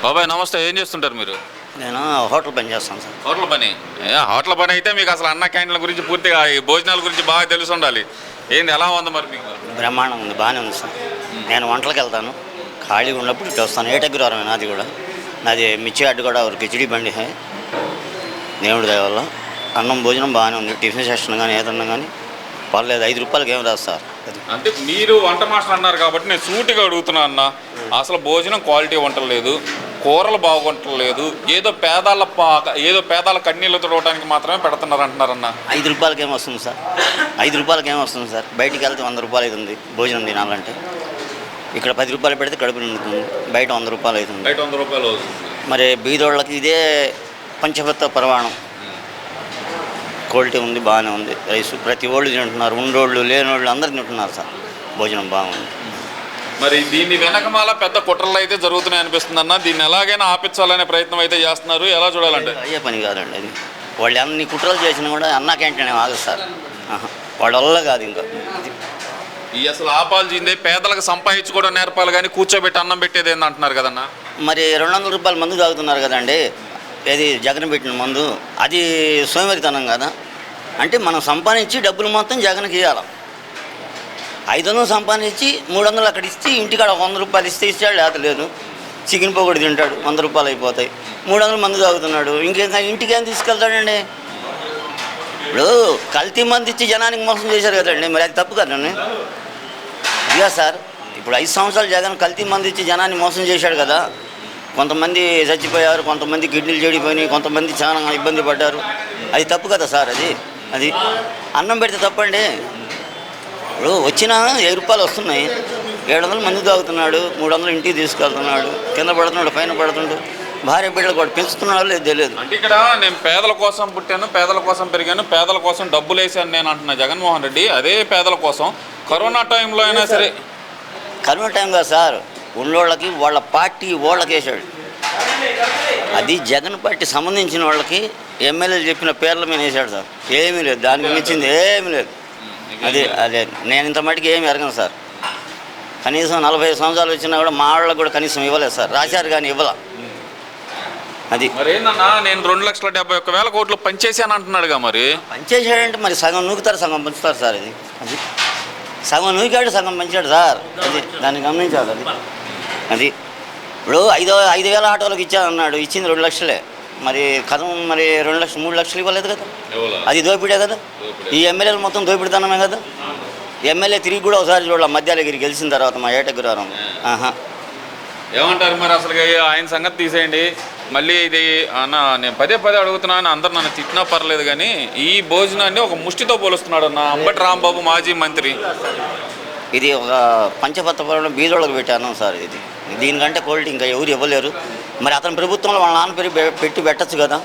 బాబాయ్ నమస్తే, ఏం చేస్తుంటారు మీరు? నేను హోటల్ పని చేస్తాను సార్. హోటల్ పని. హోటల్ పని అయితే మీకు అసలు అన్న క్యాంటీన్ల గురించి పూర్తిగా ఈ భోజనాల గురించి బాగా తెలిసి ఉండాలి. ఏంది ఎలా ఉంది మరి మీకు? బ్రహ్మాండం ఉంది, బాగానే ఉంది సార్. నేను వంటలకు వెళ్తాను, ఖాళీగా ఉన్నప్పుడు ఇటు వస్తాను. ఏటగ్రవరమే నాది కూడా. నాది మిర్చి అడ్డు కూడా ఒక కిచిడి బండి హై. దేవుడి దయ వల్ల అన్నం భోజనం బాగానే ఉంది. టిఫిన్ సెక్షన్ కానీ ఏదన్నా కానీ పర్లేదు. 5 రూపాయలకి ఏం రాదు సార్. అంటే మీరు వంట మాస్టర్ అన్నారు కాబట్టి నేను సూటిగా అడుగుతున్నా అన్న, అసలు భోజనం క్వాలిటీ వంటలేదు, కూరలు బాగుంటలేదు, ఏదో పేదాల కన్నీళ్ళు తుడవడానికి మాత్రమే పెడుతున్నారు అంటున్నారన్న. 5 రూపాయలకి ఏం వస్తుంది సార్? 5 రూపాయలకి ఏం వస్తుంది సార్? బయటికి వెళ్తే 100 రూపాయలు అవుతుంది భోజనం తినాలంటే. ఇక్కడ 10 రూపాయలు పెడితే కడుపు నిండుతుంది, బయట 100 రూపాయలు అవుతుంది. బయట 100 రూపాయలు అవుతుంది. మరి బీదోళ్ళకి ఇదే పంచభత్త ప్రమాణం. క్వాలిటీ ఉంది, బాగానే ఉంది. రైస్ ప్రతి వాళ్ళు తింటున్నారు, ఉండోళ్ళు లేనోళ్ళు అందరు తింటున్నారు సార్. భోజనం బాగుంది. మరి దీన్ని వెనకమాల పెద్ద కుట్రలు అయితే జరుగుతున్నాయి అనిపిస్తుంది అన్న. దీన్ని ఎలాగైనా ఆపించాలనే ప్రయత్నం అయితే చేస్తున్నారు. ఎలా చూడాలంటే అయ్యే పని కాదండి అది. వాళ్ళు అన్ని కుట్రలు చేసినా కూడా అన్నా క్యాంటీన్ ఆగదు సార్. వాళ్ళ వల్ల కాదు. ఇంకా ఈ అసలు ఆపాల్సిందే, పేదలకు సంపాదించుకోవడం నేర్పాలి కానీ కూర్చోబెట్టి అన్నం పెట్టేది ఏంది అంటున్నారు కదన్నా. మరి 200 రూపాయల మందు తాగుతున్నారు కదండి. ఏది జగన్ పెట్టిన మందు, అది సోమరితనం కదా. అంటే మనం సంపాదించి డబ్బులు మొత్తం జగన్కి ఇవ్వాలి. 500 సంపాదించి 300 అక్కడ ఇచ్చి ఇంటికాడ 100 రూపాయలు ఇస్తే ఇచ్చాడు, లేక లేదు. చికెన్ పొగడి తింటాడు, 100 రూపాయలు అయిపోతాయి. 300 మందు తాగుతున్నాడు, ఇంకేం ఇంటికి ఏం తీసుకెళ్తాడండి? ఇప్పుడు కల్తీ మంది ఇచ్చి జనానికి మోసం చేశారు కదండి, మరి అది తప్పు కదండి. ఇదిగా సార్, ఇప్పుడు 5 సంవత్సరాలు జగన్ కల్తీ మంది ఇచ్చి జనాన్ని మోసం చేశాడు కదా. కొంతమంది చచ్చిపోయారు, కొంతమంది కిడ్నీలు చెడిపోయినాయి, కొంతమంది చాలా ఇబ్బంది పడ్డారు. అది తప్పు కదా సార్. అది అన్నం పెడితే తప్పండి. ఇప్పుడు వచ్చినా 7 రూపాయలు వస్తున్నాయి, 700 మంది తాగుతున్నాడు, 300 ఇంటికి తీసుకెళ్తున్నాడు, కింద పడుతున్నాడు, పైన పడుతున్నాడు. భార్య బిడ్డలు కూడా పెంచుతున్నాడు లేదు తెలియదు. అంటే ఇక్కడ నేను పేదల కోసం పుట్టాను, పేదల కోసం పెరిగాను, పేదల కోసం డబ్బులు వేసాను నేను అంటున్నా జగన్మోహన్ రెడ్డి. అదే పేదల కోసం కరోనా టైంలో అయినా సరే. కరోనా టైం కదా సార్, ఉన్నోళ్ళకి వాళ్ళ పార్టీ వాళ్ళకి వేసాడు. అది జగన్ పార్టీ సంబంధించిన వాళ్ళకి ఎమ్మెల్యేలు చెప్పిన పేర్ల మీద వేసాడు సార్. ఏమీ లేదు, దానికి మించింది ఏమీ లేదు. అదే నేను ఇంత మటుకు ఏమి ఎరగను సార్. కనీసం 45 సంవత్సరాలు వచ్చినా కూడా మా వాళ్ళకి కూడా కనీసం ఇవ్వలేదు సార్. రాశారు కానీ ఇవ్వాల. అది మరి ఏందన్నా, నేను 2,71,000 కోట్లు పనిచేసాను అంటున్నాడుగా. మరి పనిచేసాడంటే మరి సగం నూకుతారు, సగం పంచుతారు సార్. అది సగం నూకాడు, సగం పంచాడు సార్. అది దాన్ని గమనించాలి. అది ఇప్పుడు 5,000 ఆటోలకు ఇచ్చానన్నాడు, ఇచ్చింది 2 లక్షలే. మరి కథం మరి 2 లక్షలు 3 లక్షలు ఇవ్వలేదు కదా. అది దోపిడే కదా. ఈ ఎమ్మెల్యేలు మొత్తం దోపిడితనమే కదా. ఎమ్మెల్యే తిరిగి కూడా ఒకసారి చూడాలి మధ్యాలగిరి గెలిచిన తర్వాత మా ఏటగ్రవరం. ఏమంటారు మరి? అసలు ఆయన సంగతి తీసేయండి. మళ్ళీ ఇది అన్న, నేను పదే అడుగుతున్నాను, అందరు నన్ను తిట్టినా పర్లేదు కానీ ఈ భోజనాన్ని ఒక ముష్టితో పోలుస్తున్నాడు అన్న అంబటి రాంబాబు, మాజీ మంత్రి. ఇది ఒక పంచపత్ర బీదోళ్ళకి పెట్టాను సార్. దీనికంటే క్వాలిటీ ఇంకా ఎవరు ఇవ్వలేరు. మరి అతని ప్రభుత్వంలో వాళ్ళ నాన్న పేరు పెట్టి పెట్టచ్చు కదా,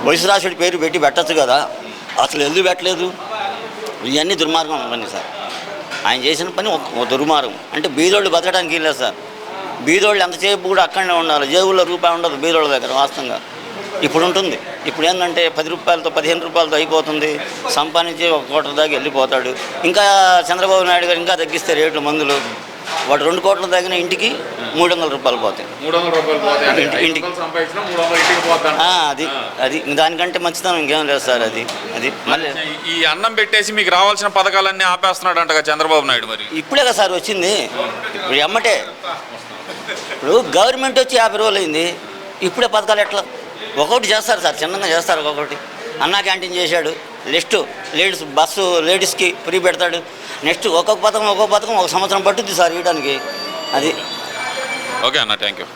వైశ్వరాశుడి పేరు పెట్టి పెట్టచ్చు కదా. అసలు ఎందుకు పెట్టలేదు? ఇవన్నీ దుర్మార్గం పని సార్. ఆయన చేసిన పని ఒక దుర్మార్గం. అంటే బీదోళ్ళు బతకడానికి లేదు సార్. బీదోళ్ళు ఎంతసేపు కూడా అక్కడనే ఉండాలి. జేబుల్లో రూపాయి ఉండదు బీదోళ్ళ దగ్గర వాస్తవంగా. ఇప్పుడు ఉంటుంది. ఇప్పుడు ఏంటంటే 10 రూపాయలతో 15 రూపాయలతో అయిపోతుంది. సంపాదించి 1 కోట్ల దాకా వెళ్ళిపోతాడు. ఇంకా చంద్రబాబు నాయుడు గారు ఇంకా తగ్గిస్తే రేట్లు మందులు, వాడు 2 కోట్ల తగ్గిన ఇంటికి 300 రూపాయలు పోతాయి. 300 రూపాయలు పోతాయి ఇంటికి. అది దానికంటే మంచిదనం ఇంకేం లేదు సార్. అది మళ్ళీ ఈ అన్నం పెట్టేసి మీకు రావాల్సిన పథకాలన్నీ ఆపేస్తున్నాడు అంటగా చంద్రబాబు నాయుడు. మరి ఇప్పుడే కదా సార్ వచ్చింది. ఇప్పుడు ఎమ్మటే ఇప్పుడు గవర్నమెంట్ వచ్చి 50 రోజులు అయింది. ఇప్పుడే పథకాలు ఎట్లా? ఒక్కొక్కటి చేస్తారు సార్, చిన్నగా చేస్తారు. ఒక్కొక్కటి అన్నా క్యాంటీన్ చేశాడు. నెక్స్ట్ బస్సు లేడీస్కి ఫ్రీ పెడతాడు. నెక్స్ట్ ఒక్కొక్క పథకం 1 సంవత్సరం పట్టుద్ది సార్ ఇవ్వడానికి. అది ఓకే అన్న, థ్యాంక్ యూ.